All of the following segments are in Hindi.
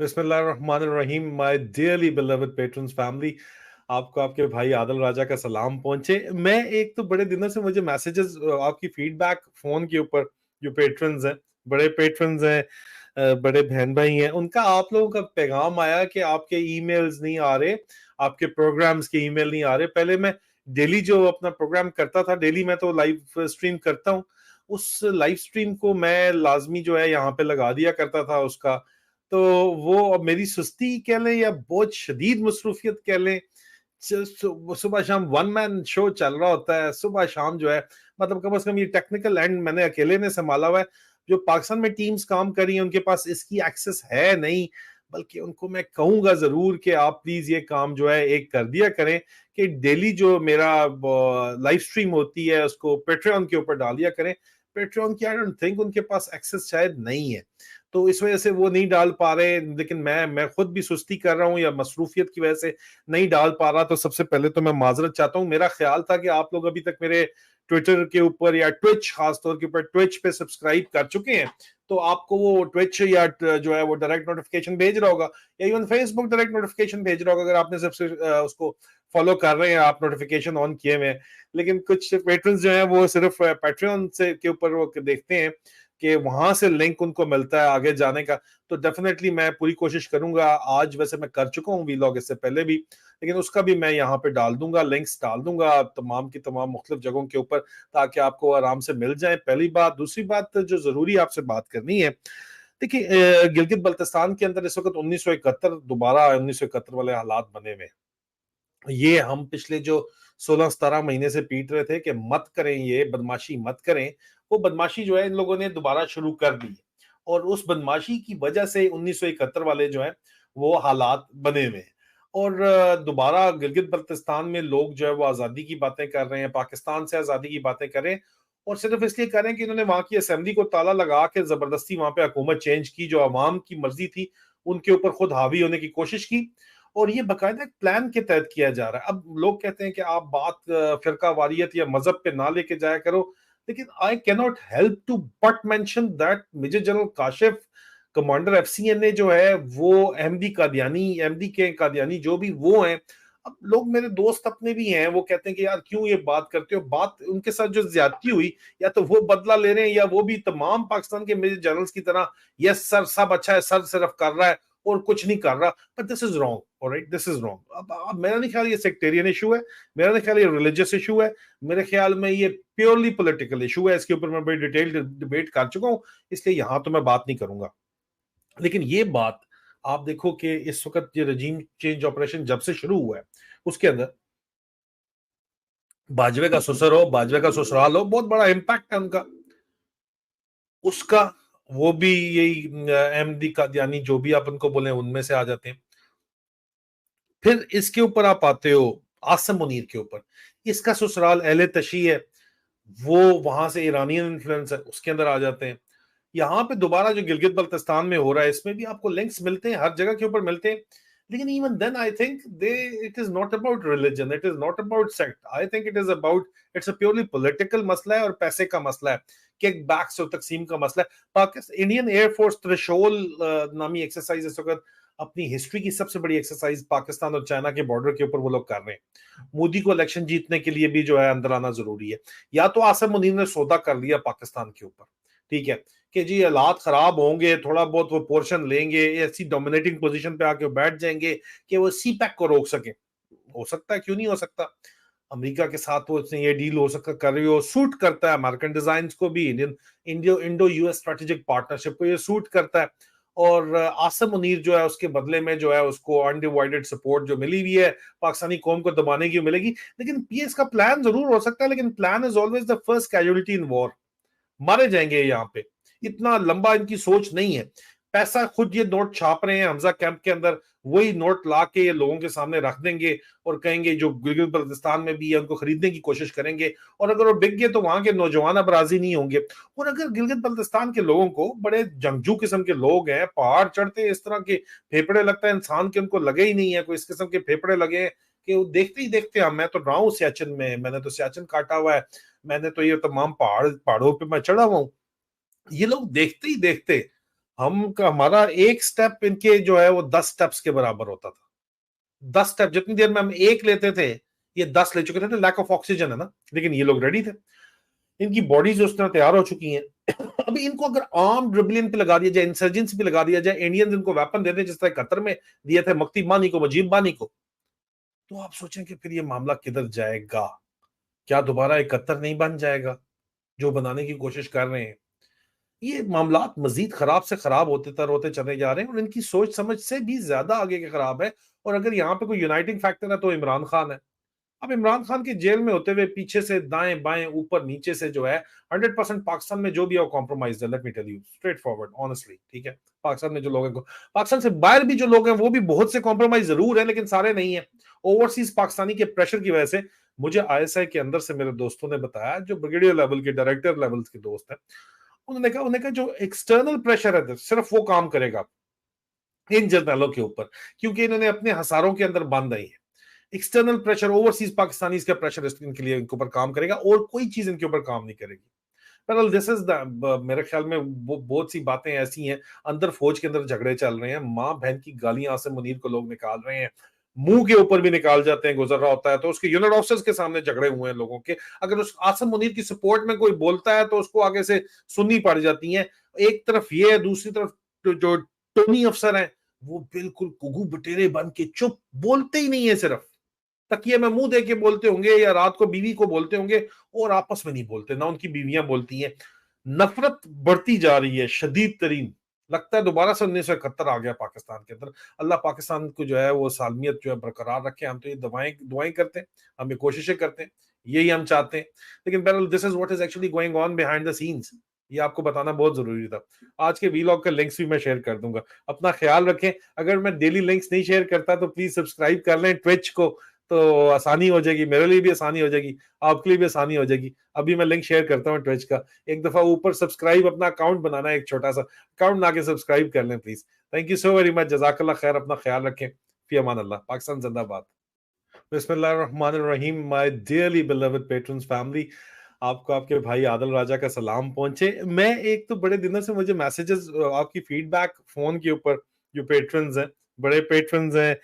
बिस्मिल्लाहिर्रहमानिर्रहीम। My dearly beloved patrons family, आपको आपके भाई आदिल राजा का सलाम पहुंचे। मैं एक तो बड़े दिनों से मुझे मैसेजेस, आपकी फीडबैक फोन के ऊपर, जो पेट्रन्स हैं, बड़े पेट्रन्स हैं, बड़े बहन भाई हैं, उनका आप लोगों का पैगाम आया कि आपके ईमेल्स नहीं आ रहे, आपके प्रोग्राम्स के ईमेल नहीं आ रहे। पहले मैं डेली जो अपना प्रोग्राम करता था, डेली मैं तो लाइव स्ट्रीम करता हूँ, उस लाइव स्ट्रीम को मैं लाजमी जो है यहाँ पे लगा दिया करता था उसका। तो वो अब मेरी सुस्ती कह लें या बहुत शदीद मसरूफियत कह लें, सुबह शाम वन मैन शो चल रहा होता है, सुबह शाम जो है, मतलब कम से कम ये टेक्निकल एंड मैंने अकेले ने संभाला हुआ है। जो पाकिस्तान में टीम्स काम कर रही हैं उनके पास इसकी एक्सेस है नहीं, बल्कि उनको मैं कहूंगा जरूर कि आप प्लीज ये काम जो है एक कर दिया करें कि डेली जो मेरा लाइव स्ट्रीम होती है उसको पेट्रियन के ऊपर डाल दिया करें। पेट्रियन की आई डोंट थिंक उनके पास एक्सेस शायद नहीं है, तो इस वजह से वो नहीं डाल पा रहे। लेकिन मैं खुद भी सुस्ती कर रहा हूँ या मसरूफियत की वजह से नहीं डाल पा रहा। तो सबसे पहले तो मैं माजरत चाहता हूँ। मेरा ख्याल था कि आप लोग अभी तक मेरे ट्विटर के ऊपर या ट्विच, खासतौर के ऊपर ट्विच पे सब्सक्राइब कर चुके हैं, तो आपको वो ट्विच या जो है वो डायरेक्ट नोटिफिकेशन भेज रहा होगा, या इवन फेसबुक डायरेक्ट नोटिफिकेशन भेज रहा होगा अगर आपने सबसे उसको फॉलो कर रहे हैं, आप नोटिफिकेशन ऑन किए हुए हैं। लेकिन कुछ पेट्रन्स जो हैं वो सिर्फ पैट्रियन से के ऊपर वो देखते हैं कि वहां से लिंक उनको मिलता है आगे जाने का। तो डेफिनेटली मैं पूरी कोशिश करूंगा। आज वैसे मैं कर चुका हूँ वीलॉग इससे पहले भी, लेकिन उसका भी मैं यहाँ पे डाल दूंगा, लिंक्स डाल दूंगा तमाम की तमाम मुख्तलिफ जगहों के ऊपर, ताकि आपको आराम से मिल जाए। पहली बात। दूसरी बात जो जरूरी आपसे बात करनी है, देखिए, गिलगित बल्तिस्तान के अंदर इस वक्त 1971 दोबारा 1971 वाले हालात बने हुए हैं। ये हम पिछले जो 16-17 महीने से पीट रहे थे कि मत करें, ये बदमाशी मत करें, वो बदमाशी जो है इन लोगों ने दोबारा शुरू कर दी है। और उस बदमाशी की वजह से 1971 वाले जो है वो हालात बने हुए हैं। और दोबारा गिलगित बल्तिस्तान में लोग जो है वो आजादी की बातें कर रहे हैं, पाकिस्तान से आजादी की बातें कर रहे हैं, और सिर्फ इसलिए कर रहे हैं कि इन्होंने वहां की असेंबली को ताला लगा के जबरदस्ती वहां पे हुकूमत चेंज की, जो अवाम की मर्जी थी उनके ऊपर खुद हावी होने की कोशिश की। और ये बाकायदा एक प्लान के तहत किया जा रहा है। अब लोग कहते हैं कि आप बात फिरका वारियत या मजहब पे ना लेके जाया करो, लेकिन I can not help to but mention that major general Kashif, commander FCNA जो है, वो अहमदी कादियानी, अहमदी के कादियानी जो भी वो हैं। अब लोग मेरे दोस्त अपने भी हैं, वो कहते हैं कि यार क्यों ये बात करते हो, बात उनके साथ जो ज्यादती हुई, या तो वो बदला ले रहे हैं या वो भी तमाम पाकिस्तान के मेजर जनरल्स की तरह यस सर सब अच्छा है, सर सिर्फ कर रहा है और कुछ नहीं कर रहा। But this is wrong, alright, this is wrong. अब मेरा नहीं ख्याल ये सेक्टेरियन इशू है, मेरा नहीं ख्याल ये रिलीजियस इशू है, मेरे ख्याल में ये प्योरली पॉलिटिकल इशू है। इसके ऊपर मैं बड़ी डिटेल डिबेट कर चुका हूं, इसलिए यहां तो मैं बात नहीं करूंगा। लेकिन ये बात आप देखो कि इस वक्त ये रजीम चेंज ऑपरेशन जब से शुरू हुआ है, उसके अंदर बाजवे का ससुर हो, बाजवे का ससुराल हो, बहुत बड़ा इम्पैक्ट है उनका, उसका। वो भी यही अहमदी कादियानी जो भी आप उनको बोले उनमें से आ जाते हैं। फिर इसके ऊपर आप आते हो आसम मुनीर के ऊपर, इसका ससुराल अहले तशी है, वो वहां से ईरानियन इन्फ्लुएंस है, उसके अंदर आ जाते हैं। यहाँ पे दोबारा जो गिलगित बल्तिस्तान में हो रहा है, इसमें भी आपको लिंक्स मिलते हैं, हर जगह के ऊपर मिलते हैं। लेकिन even then I think they, it is not about religion, it is not about sect, I think it is about, it's a purely political मसला है और पैसे का मसला है, किक बैक्स और तकसीम का मसला है। पाकिस्तान इंडियन एयरफोर्स थ्रेशोल नामी एक्सरसाइज इस वक्त अपनी हिस्ट्री की सबसे बड़ी एक्सरसाइज पाकिस्तान और चाइना के बॉर्डर के ऊपर वो लोग कर रहे हैं। मोदी को इलेक्शन जीतने के लिए भी जो है अंदर आना जरूरी है। या तो आसिम मुनीर ने सौदा कर लिया पाकिस्तान के ऊपर, ठीक है, कि जी हालात खराब होंगे, थोड़ा बहुत वो पोर्शन लेंगे, ऐसी डोमिनेटिंग पोजीशन पे आके बैठ जाएंगे कि वो सी पैक को रोक सके। हो सकता है, क्यों नहीं हो सकता। अमेरिका के साथ वो इसने ये डील हो सकता कर रही हो, सूट करता है अमेरिकन डिजाइन को भी, Indian Indo Indo US strategic partnership को ये सूट करता है। और आसिम मुनीर जो है उसके बदले में जो है उसको अनडिवाइडेड सपोर्ट जो मिली हुई है पाकिस्तानी कौम को दबाने की मिलेगी। लेकिन ये इसका प्लान जरूर हो सकता है, लेकिन plan is always the first casualty in war. मारे जाएंगे यहाँ पे, इतना लंबा इनकी सोच नहीं है। पैसा खुद ये नोट छाप रहे हैं हमजा कैंप के अंदर, वही नोट ला के ये लोगों के सामने रख देंगे और कहेंगे जो गिलगित बल्तिस्तान में भी है उनको खरीदने की कोशिश करेंगे। और अगर वो बिक गए तो वहां के नौजवान अब राजी नहीं होंगे। और अगर गिलगित बल्तिस्तान के लोगों को, बड़े जंगजू किस्म के लोग हैं, पहाड़ चढ़ते इस तरह के फेफड़े लगता है इंसान के उनको लगे ही नहीं है, कोई इस किस्म के फेफड़े लगे हैं कि वो देखते ही देखते हम, मैं तो रहा हूँ सियाचिन में, मैंने तो सियाचिन काटा हुआ है, मैंने तो ये तमाम पहाड़ों पे मैं चढ़ा हुआ हूँ। ये लोग देखते ही देखते हमारा एक स्टेप इनके जो है वो 10 स्टेप्स के बराबर होता था। 10 स्टेप जितनी देर में हम एक लेते थे, ये 10 ले चुके थे, लैक ऑफ ऑक्सीजन है ना, लेकिन ये लोग रेडी थे। इनकी बॉडीज उस तरह तैयार हो चुकी हैं। अभी इनको अगर आर्म्ड रिबेलियन पे लगा दिया जाए, इंसर्जेंसी पे लगा दिया जाए, इंडियंस इनको वेपन दे दें जिस तरह कतर में दिए थे मक्ती बानी को, मुजीब बानी को, तो आप सोचें कि फिर ये मामला किधर जाएगा? क्या दोबारा एक कतर नहीं बन जाएगा जो बनाने की कोशिश कर रहे हैं? ये मामलात मजीद खराब से खराब होते चले जा रहे हैं, और इनकी सोच समझ से भी ज्यादा आगे के खराब है। और अगर यहाँ पे कोई यूनाइटिंग फैक्टर है तो इमरान खान है। अब इमरान खान के जेल में होते हुए पीछे से दाएं बाएं ऊपर नीचे से जो है 100% पाकिस्तान में जो भी है कॉम्प्रोमाइज है, let me tell you straightforward honestly, ठीक है। पाकिस्तान में जो लोग हैं, पाकिस्तान से बाहर भी जो लोग हैं, वो भी बहुत से कॉम्प्रोमाइज जरूर है, लेकिन सारे नहीं है। ओवरसीज पाकिस्तानी के प्रेशर की वजह से, मुझे आईएसआई के अंदर से मेरे दोस्तों ने बताया, जो ब्रिगेडियर लेवल के डायरेक्टर लेवल के दोस्त हैं, उन्होंने कहा जो एक्सटर्नल प्रेशर है सिर्फ वो काम करेगा इन जर्नलों के ऊपर, क्योंकि इन्होंने अपने हसारों के अंदर बांध आई है। एक्सटर्नल प्रेशर, ओवरसीज पाकिस्तानी का प्रेशर इनके लिए, इनके ऊपर काम करेगा, और कोई चीज इनके ऊपर काम नहीं करेगी। पर दिस इज द, मेरे ख्याल में वो बहुत सी बातें ऐसी हैं, अंदर फौज के अंदर झगड़े चल रहे हैं, माँ बहन की गालियां आसिम मुनीर को लोग निकाल रहे हैं, मुंह के ऊपर भी निकाल जाते हैं, गुजर रहा होता है तो उसके यूनिट ऑफिसर्स के सामने झगड़े हुए हैं लोगों के। अगर उस आसिम मुनीर की सपोर्ट में कोई बोलता है तो उसको आगे से सुननी पड़ जाती है। एक तरफ ये है, दूसरी तरफ जो टोनी अफसर है, वो बिल्कुल कुगू बटेरे बन के चुप, बोलते ही नहीं है, सिर्फ तकिए में मुंह दे के बोलते होंगे, या रात को बीवी को बोलते होंगे, और आपस में नहीं बोलते, ना उनकी बीवियां बोलती हैं। नफरत बढ़ती जा रही है शदीद तरीन। लगता है दोबारा से 1971 आ गया पाकिस्तान के अंदर। अल्लाह पाकिस्तान को जो है वो सालमियत जो है बरकरार रखे। हम तो ये दवाएं दुआएं करते हैं, हम ये कोशिशें करते हैं, यही हम चाहते हैं। लेकिन बहरहाल this is what is actually going on behind the scenes. ये आपको बताना बहुत जरूरी था। आज के वीलॉग का लिंक्स भी मैं शेयर कर दूंगा। अपना ख्याल रखें। अगर मैं डेली लिंक्स नहीं शेयर करता तो प्लीज सब्सक्राइब कर लें ट्विच को, तो आसानी हो जाएगी, मेरे लिए भी आसानी हो जाएगी, आपके लिए भी आसानी हो जाएगी। अभी मैं लिंक शेयर करता हूँ ट्विच का। एक दफा ऊपर सब्सक्राइब, अपना अकाउंट बनाना है, एक छोटा सा अकाउंट बना के सब्सक्राइब कर लें please. Thank you so very much, जजाकल्लाह खैर, अपना ख्याल रखें। फी अमान अल्लाह। पाकिस्तान जिंदाबाद। बिस्मिल्लाहिर्रहमानिर्रहीम। My dearly beloved patrons family, आपको आपके भाई आदिल राजा का सलाम पहुंचे। मैं एक तो बड़े दिनों से मुझे मैसेजेस, आपकी फीडबैक फोन के ऊपर, जो पेट्रन्स हैं, बड़े पेट्रन्स हैं,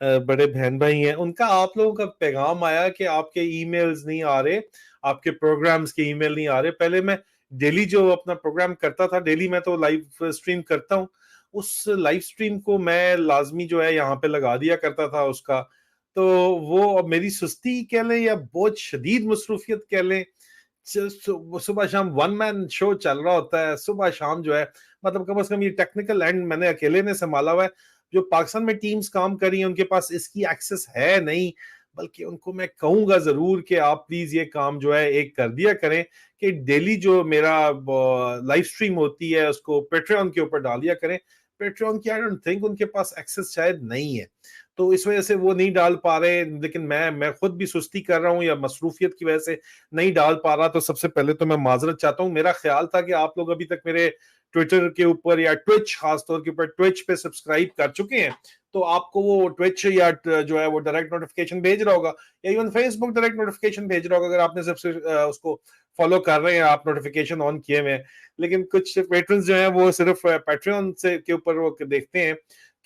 बड़े बहन भाई हैं, उनका आप लोगों का पैगाम आया कि आपके ईमेल्स नहीं आ रहे, आपके प्रोग्राम्स के ईमेल नहीं आ रहे। पहले मैं डेली जो अपना प्रोग्राम करता था, डेली मैं तो लाइव स्ट्रीम करता हूँ, उस लाइव स्ट्रीम को मैं लाजमी जो है यहाँ पे लगा दिया करता था उसका। तो वो अब मेरी सुस्ती कह लें या बहुत शदीद मसरूफियत कह लें, सुबह शाम वन मैन शो चल रहा होता है, सुबह शाम जो है, मतलब कम से कम ये टेक्निकल एंड मैंने अकेले ने संभाला हुआ है। जो पाकिस्तान में टीम्स काम कर रही हैं उनके पास इसकी एक्सेस है नहीं, बल्कि उनको मैं कहूंगा जरूर कि आप प्लीज ये काम जो है एक कर दिया करें कि डेली जो मेरा लाइव स्ट्रीम होती है उसको पेट्रियन के ऊपर डाल दिया करें। पेट्रियन की आई डोंट थिंक उनके पास एक्सेस शायद नहीं है, तो इस वजह से वो नहीं डाल पा रहे। लेकिन मैं खुद भी सुस्ती कर रहा हूँ या मसरूफियत की वजह से नहीं डाल पा रहा। तो सबसे पहले तो मैं माजरत चाहता हूँ। मेरा ख्याल था कि आप लोग अभी तक मेरे ट्विटर के ऊपर या ट्विच, खासतौर के ऊपर ट्विच पे सब्सक्राइब कर चुके हैं, तो आपको वो ट्विच या जो है वो डायरेक्ट नोटिफिकेशन भेज रहा होगा, या इवन फेसबुक डायरेक्ट नोटिफिकेशन भेज रहा होगा अगर आपने सबसे उसको फॉलो कर रहे हैं, आप नोटिफिकेशन ऑन किए हुए हैं। लेकिन कुछ पेट्रन्स जो हैं वो सिर्फ पैट्रियन से के ऊपर वो देखते हैं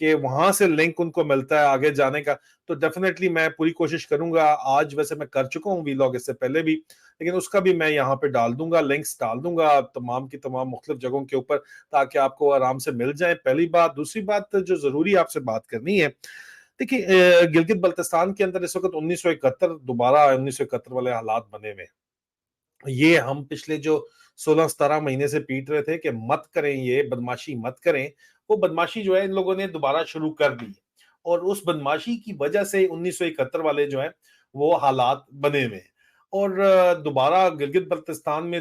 कि वहां से लिंक उनको मिलता है आगे जाने का। तो डेफिनेटली मैं पूरी कोशिश करूंगा। आज वैसे मैं कर चुका हूँ वीलॉग इससे पहले भी, लेकिन उसका भी मैं यहाँ पे डाल दूंगा, लिंक्स डाल दूंगा तमाम की तमाम मुख्तलिफ जगहों के ऊपर, ताकि आपको आराम से मिल जाए। पहली बात। दूसरी बात जो जरूरी आपसे बात करनी है, देखिए गिलगित बल्तिस्तान के अंदर इस वक्त 1971 दोबारा 1971 वाले हालात बने हुए। ये हम पिछले जो 16-17 महीने से पीट रहे थे कि मत करें, ये बदमाशी मत करें, वो बदमाशी जो है इन लोगों ने दोबारा शुरू कर दी, और उस बदमाशी की वजह से 1971 वाले जो है वो हालात बने हुए हैं। और दोबारा गिलगित बल्तिस्तान में